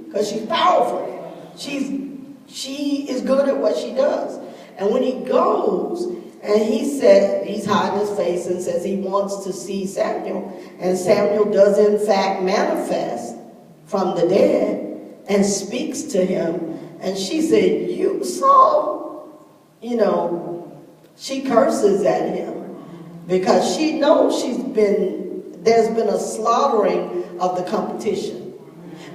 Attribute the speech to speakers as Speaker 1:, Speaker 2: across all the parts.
Speaker 1: because she's powerful. She is good at what she does. And when he goes, and he said, he's hiding his face and says he wants to see Samuel. And Samuel does in fact manifest from the dead and speaks to him. And she said, you saw, she curses at him because she knows there's been a slaughtering of the competition.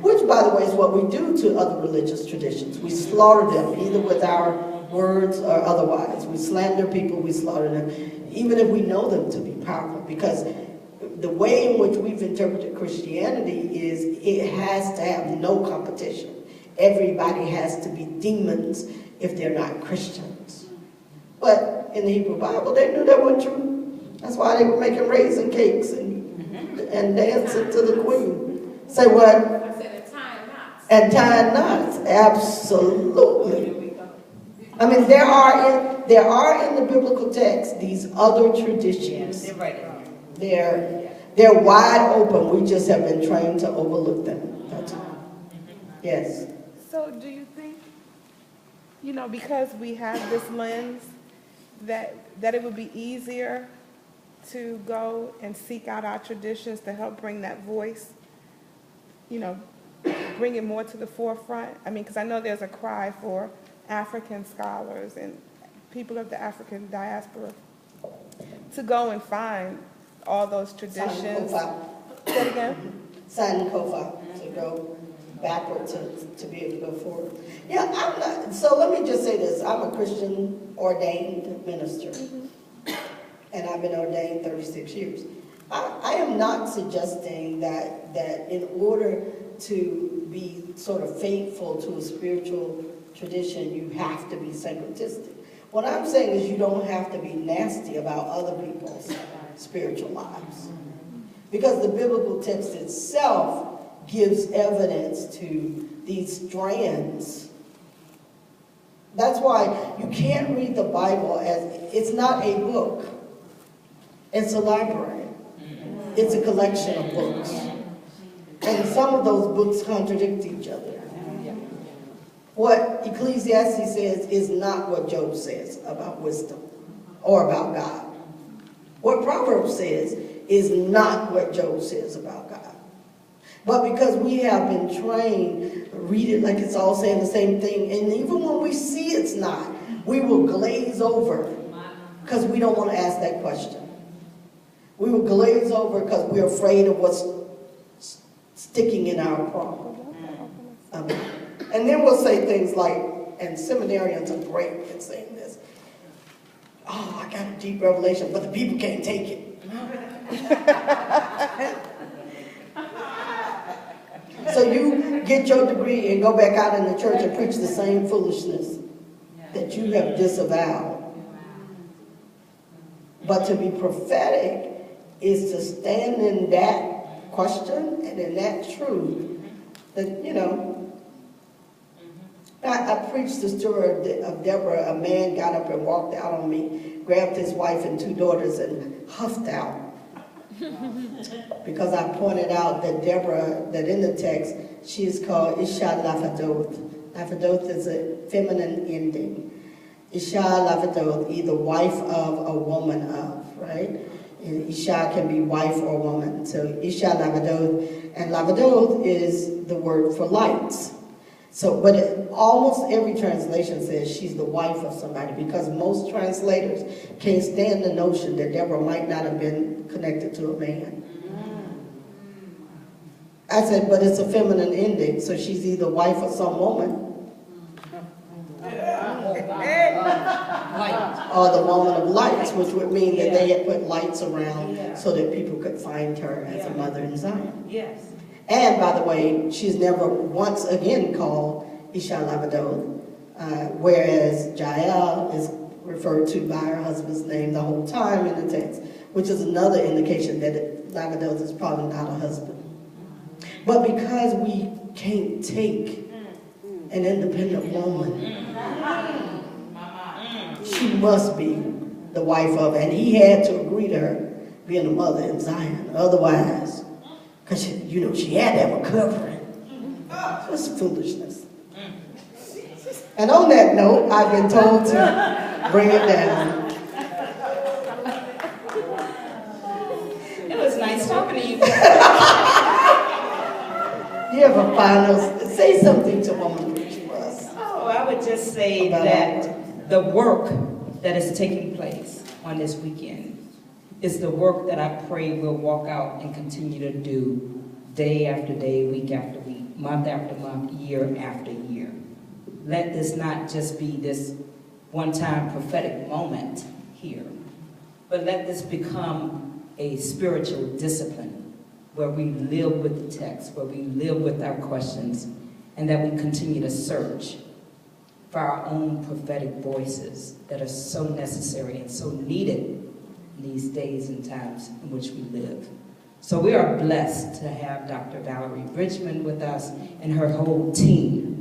Speaker 1: Which, by the way, is what we do to other religious traditions. We slaughter them, either with our words or otherwise. We slander people, we slaughter them, even if we know them to be powerful. Because the way in which we've interpreted Christianity is it has to have no competition. Everybody has to be demons if they're not Christians. But in the Hebrew Bible, they knew that wasn't true. That's why they were making raisin cakes and dancing to the queen. Say what? And tying knots, absolutely. I mean, there are in the biblical text these other traditions. They're wide open. We just have been trained to overlook them. That's all. Yes.
Speaker 2: So, do you think, because we have this lens, that it would be easier to go and seek out our traditions to help bring that voice, bring it more to the forefront? I mean, because I know there's a cry for African scholars and people of the African diaspora to go and find all those traditions. Say it again?
Speaker 1: Sign Kofa to go backward to be able to go forward. Yeah, I'm not. So let me just say this. I'm a Christian ordained minister. And I've been ordained 36 years. I am not suggesting that in order to be sort of faithful to a spiritual tradition, you have to be syncretistic. What I'm saying is you don't have to be nasty about other people's spiritual lives. Because the biblical text itself gives evidence to these strands. That's why you can't read the Bible as, it's not a book. It's a library. It's a collection of books. And some of those books contradict each other. What Ecclesiastes says is not what Job says about wisdom or about God. What Proverbs says is not what Job says about God. But because we have been trained, read it like it's all saying the same thing, and even when we see it's not, we will glaze over because we don't want to ask that question. We will glaze over because we're afraid of what's sticking in our craw. And then we'll say things like, and seminarians are great at saying this, oh, I got a deep revelation, but the people can't take it. So you get your degree and go back out in the church and preach the same foolishness that you have disavowed. But to be prophetic is to stand in that question and in that truth that, I preached the story of Deborah. A man got up and walked out on me, grabbed his wife and 2 daughters and huffed out. Because I pointed out that Deborah, that in the text, she is called Isha Lafadoth. Lafadoth is a feminine ending. Isha Lafadoth, either wife of or woman of, right? And Isha can be wife or woman. So Isha Lafadoth, and Lafadoth is the word for lights. So, but almost every translation says she's the wife of somebody, because most translators can't stand the notion that Deborah might not have been connected to a man. I said, but it's a feminine ending, so she's either wife of some woman or the woman of lights, which would mean that they had put lights around so that people could find her as a mother in Zion.
Speaker 3: Yes.
Speaker 1: And by the way, she's never once again called Isha Labadoth, whereas Jael is referred to by her husband's name the whole time in the text, which is another indication that Labadoth is probably not a husband. But because we can't take an independent woman, she must be the wife of, and he had to agree to her being a mother in Zion. Otherwise, because, she had to have a covering. Just foolishness. And on that note, I've been told to bring it down.
Speaker 3: It was nice talking to you.
Speaker 1: You have a final, say something to Woman Preach for us.
Speaker 3: Oh, I would just say
Speaker 1: About
Speaker 3: that the work that is taking place on this weekend is the work that I pray we'll walk out and continue to do day after day, week after week, month after month, year after year. Let this not just be this one-time prophetic moment here, but let this become a spiritual discipline where we live with the text, where we live with our questions, and that we continue to search for our own prophetic voices that are so necessary and so needed in these days and times in which we live. So we are blessed to have Dr. Valerie Bridgeman with us and her whole team